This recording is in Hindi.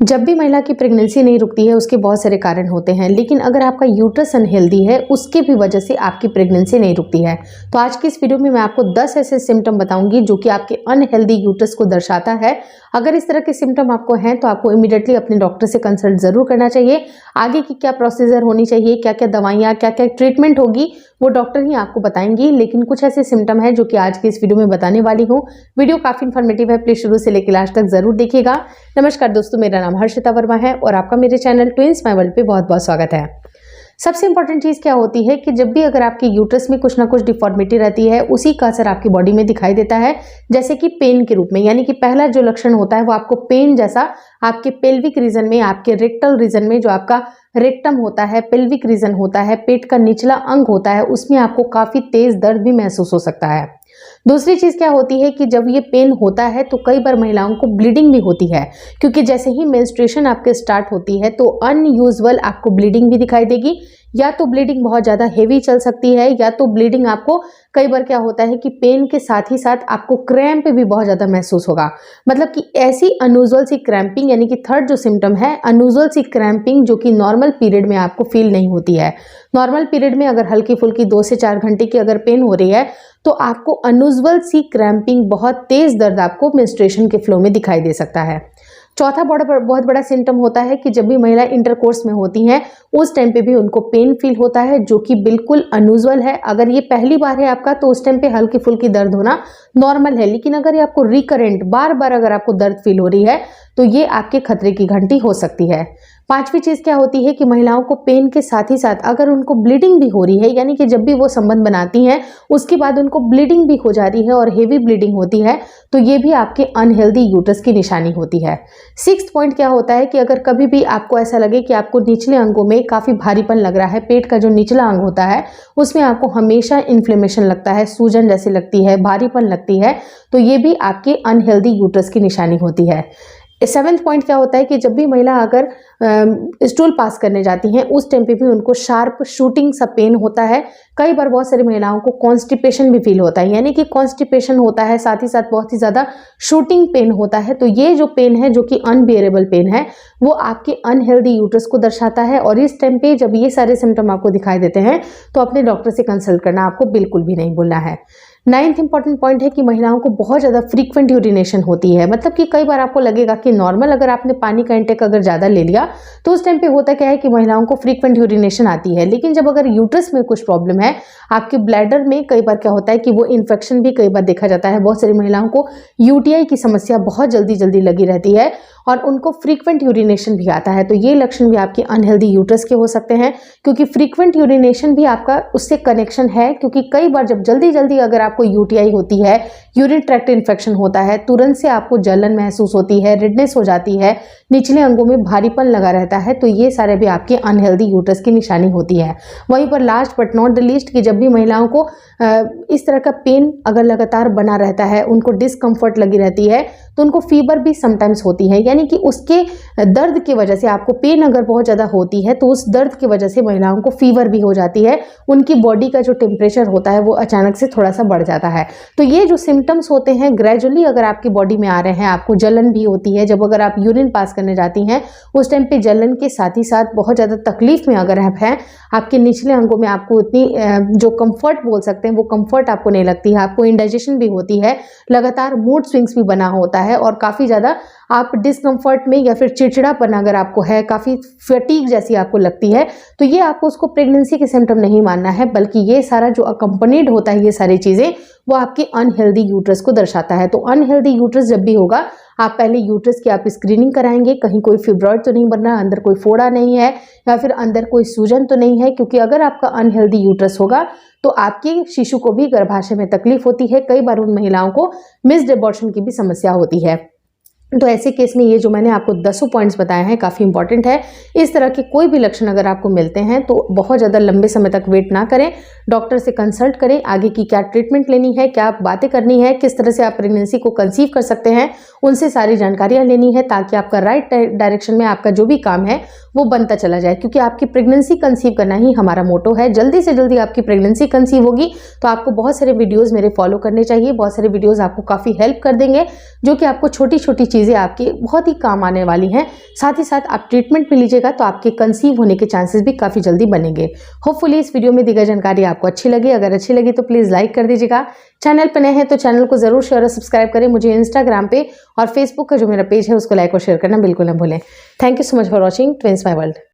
जब भी महिला की प्रेगनेंसी नहीं रुकती है उसके बहुत सारे कारण होते हैं, लेकिन अगर आपका यूट्रस अनहेल्दी है उसके भी वजह से आपकी प्रेगनेंसी नहीं रुकती है। तो आज की इस वीडियो में मैं आपको 10 ऐसे सिम्टम बताऊंगी जो कि आपके अनहेल्दी यूट्रस को दर्शाता है। अगर इस तरह के सिम्टम आपको हैं तो आपको इमीडिएटली अपने डॉक्टर से कंसल्ट जरूर करना चाहिए। आगे की क्या प्रोसीजर होनी चाहिए, क्या क्या दवाइयाँ, क्या क्या ट्रीटमेंट होगी, वो डॉक्टर ही आपको बताएंगी। लेकिन कुछ ऐसे सिम्टम है जो कि आज की इस वीडियो में बताने वाली हूँ। वीडियो काफी इन्फॉर्मेटिव है, प्लीज शुरू से लेकर लास्ट तक जरूर देखिएगा। नमस्कार दोस्तों, मेरा नाम हर्षिता वर्मा है और आपका मेरे चैनल ट्विंस माय वर्ल्ड पे बहुत बहुत स्वागत है। सबसे इंपॉर्टेंट चीज़ क्या होती है कि जब भी अगर आपके यूट्रस में कुछ ना कुछ डिफॉर्मिटी रहती है, उसी का असर आपकी बॉडी में दिखाई देता है, जैसे कि पेन के रूप में। यानी कि पहला जो लक्षण होता है वो आपको पेन जैसा आपके पेल्विक रीजन में, आपके रेक्टल रीजन में, जो आपका रेक्टम होता है, पेल्विक रीजन होता है, पेट का निचला अंग होता है, उसमें आपको काफ़ी तेज दर्द भी महसूस हो सकता है। दूसरी चीज़ क्या होती है कि जब ये पेन होता है तो कई बार महिलाओं को ब्लीडिंग भी होती है, क्योंकि जैसे ही मेंस्ट्रुएशन आपके स्टार्ट होती है तो अनयूजुअल आपको ब्लीडिंग भी दिखाई देगी। या तो ब्लीडिंग बहुत ज़्यादा हेवी चल सकती है, या तो ब्लीडिंग आपको कई बार क्या होता है कि पेन के साथ ही साथ आपको क्रैम्प भी बहुत ज़्यादा महसूस होगा। मतलब कि ऐसी अनयूजुअल सी क्रैम्पिंग, यानी कि थर्ड जो सिम्टम है अनयूजुअल सी क्रैम्पिंग, जो कि नॉर्मल पीरियड में आपको फील नहीं होती है। नॉर्मल पीरियड में अगर हल्की फुल्की 2 से 4 घंटे की अगर पेन हो रही है तो आपको अनयूजुअल सी क्रैम्पिंग, बहुत तेज दर्द आपको मेंस्ट्रुएशन के फ्लो में दिखाई दे सकता है। चौथा बहुत बड़ा सिम्टम होता है कि जब भी महिला इंटरकोर्स में होती हैं उस टाइम पे भी उनको पेन फील होता है, जो कि बिल्कुल अनयूजुअल है। अगर ये पहली बार है आपका तो उस टाइम पे हल्की फुल्की दर्द होना नॉर्मल है, लेकिन अगर ये आपको रिकरेंट बार बार अगर आपको दर्द फील हो रही है तो ये आपके खतरे की घंटी हो सकती है। पांचवी चीज़ क्या होती है कि महिलाओं को पेन के साथ ही साथ अगर उनको ब्लीडिंग भी हो रही है, यानी कि जब भी वो संबंध बनाती हैं उसके बाद उनको ब्लीडिंग भी हो जा रही है और हेवी ब्लीडिंग होती है, तो ये भी आपके अनहेल्दी यूट्रस की निशानी होती है। सिक्स्थ पॉइंट क्या होता है कि अगर कभी भी आपको ऐसा लगे कि आपको निचले अंगों में काफ़ी भारीपन लग रहा है, पेट का जो निचला अंग होता है उसमें आपको हमेशा इन्फ्लेमेशन लगता है, सूजन जैसी लगती है, भारीपन लगती है, तो ये भी आपके अनहेल्दी यूट्रस की निशानी होती है। सेवेंथ पॉइंट क्या होता है कि जब भी महिला अगर स्टूल पास करने जाती हैं उस टाइम पे भी उनको शार्प शूटिंग सा पेन होता है। कई बार बहुत सारी महिलाओं को कॉन्स्टिपेशन भी फील होता है, यानी कि कॉन्स्टिपेशन होता है साथ ही साथ बहुत ही ज़्यादा शूटिंग पेन होता है। तो ये जो पेन है, जो कि अनबियरेबल पेन है, वो आपके अनहेल्दी यूट्रस को दर्शाता है। और इस टाइम पे जब ये सारे सिम्टम आपको दिखाई देते हैं तो अपने डॉक्टर से कंसल्ट करना आपको बिल्कुल भी नहीं भूलना है। नाइन्थ इंपॉर्टेंट पॉइंट है कि महिलाओं को बहुत ज़्यादा फ्रीक्वेंट यूरिनेशन होती है। मतलब कि कई बार आपको लगेगा कि नॉर्मल अगर आपने पानी का इंटेक अगर ज़्यादा ले लिया तो उस टाइम पे होता क्या है कि महिलाओं को फ्रीक्वेंट यूरिनेशन आती है, लेकिन जब अगर यूट्रस में कुछ प्रॉब्लम है, आपके ब्लैडर में कई बार क्या होता है कि वो इन्फेक्शन भी कई बार देखा जाता है। बहुत सारी महिलाओं को यूटीआई की समस्या बहुत जल्दी लगी रहती है और उनको फ्रीक्वेंट यूरिनेशन भी आता है। तो ये लक्षण भी आपके अनहेल्दी यूट्रस के हो सकते हैं, क्योंकि फ्रीक्वेंट यूरिनेशन भी आपका उससे कनेक्शन है। क्योंकि कई बार जब जल्दी अगर आपको यूटीआई होती है, यूरिन ट्रैक्ट इन्फेक्शन होता है, तुरंत से आपको जलन महसूस होती है, रेडनेस हो जाती है, निचले अंगों में भारीपन लगा रहता है, तो ये सारे भी आपके अनहेल्दी यूट्रस की निशानी होती है। वहीं पर last but not the least कि जब भी महिलाओं को इस तरह का पेन अगर लगातार बना रहता है, उनको डिस्कम्फर्ट लगी रहती है, तो उनको फीवर भी समटाइम्स होती है। यानी कि उसके दर्द की वजह से, आपको पेन अगर बहुत ज़्यादा होती है तो उस दर्द की वजह से महिलाओं को फीवर भी हो जाती है। उनकी बॉडी का जो टेम्परेचर होता है वो अचानक से थोड़ा सा बढ़ जाता है। तो ये जो सिम्टम्स होते हैं ग्रेजुअली अगर आपकी बॉडी में आ रहे हैं, आपको जलन भी होती है, जब अगर आप यूरिन पास करने जाती हैं उस टाइम पे जलन के साथ ही साथ बहुत ज़्यादा तकलीफ में अगर आप हैं, आपके निचले अंगों में आपको इतनी जो कंफर्ट बोल सकते हैं वो कंफर्ट आपको नहीं लगती है, आपको इंडाइजेशन भी होती है, लगातार मूड स्विंग्स भी बना होता है और काफ़ी ज़्यादा आप डिस्कम्फर्ट में या फिर चिड़चिड़ापन अगर आपको है, काफ़ी फटीग जैसी आपको लगती है, तो ये आपको उसको प्रेगनेंसी के सिम्टम नहीं मानना है, बल्कि ये सारा जो अकम्पनीड होता है, ये सारी चीज़ें वो आपके अनहेल्दी यूट्रस को दर्शाता है। तो अनहेल्दी यूट्रस जब भी होगा, आप पहले यूट्रस की आप स्क्रीनिंग कराएंगे, कहीं कोई फिब्रॉइड तो नहीं बन रहा, अंदर कोई फोड़ा नहीं है या फिर अंदर कोई सूजन तो नहीं है। क्योंकि अगर आपका अनहेल्दी यूट्रस होगा तो आपके शिशु को भी गर्भाशय में तकलीफ होती है। कई बार उन महिलाओं को मिस्ड एबॉर्शन की भी समस्या होती है। तो ऐसे केस में ये जो मैंने आपको 10 पॉइंट्स बताए हैं काफ़ी इंपॉर्टेंट है। इस तरह के कोई भी लक्षण अगर आपको मिलते हैं तो बहुत ज़्यादा लंबे समय तक वेट ना करें, डॉक्टर से कंसल्ट करें। आगे की क्या ट्रीटमेंट लेनी है, क्या बातें करनी है, किस तरह से आप प्रेगनेंसी को कंसीव कर सकते हैं, उनसे सारी जानकारियाँ लेनी है, ताकि आपका राइट डायरेक्शन में आपका जो भी काम है वो बनता चला जाए। क्योंकि आपकी प्रेगनेंसी कंसीव करना ही हमारा मोटो है। जल्दी से जल्दी आपकी प्रेगनेंसी कंसीव होगी तो आपको बहुत सारे वीडियोज़ मेरे फॉलो करने चाहिए। बहुत सारे वीडियोज़ आपको काफ़ी हेल्प कर देंगे, जो कि आपको छोटी छोटी चीज़ चीज़ें आपकी बहुत ही काम आने वाली हैं। साथ ही साथ आप ट्रीटमेंट भी लीजिएगा तो आपके कंसीव होने के चांसेस भी काफ़ी जल्दी बनेंगे। होपफुली इस वीडियो में दी गई जानकारी आपको अच्छी लगी। अगर अच्छी लगी तो प्लीज़ लाइक कर दीजिएगा। चैनल पर नए हैं तो चैनल को ज़रूर शेयर और सब्सक्राइब करें। मुझे इंस्टाग्राम पे और फेसबुक का जो मेरा पेज है उसको लाइक और शेयर करना बिल्कुल ना भूलें। Thank you so much for watching twins my world.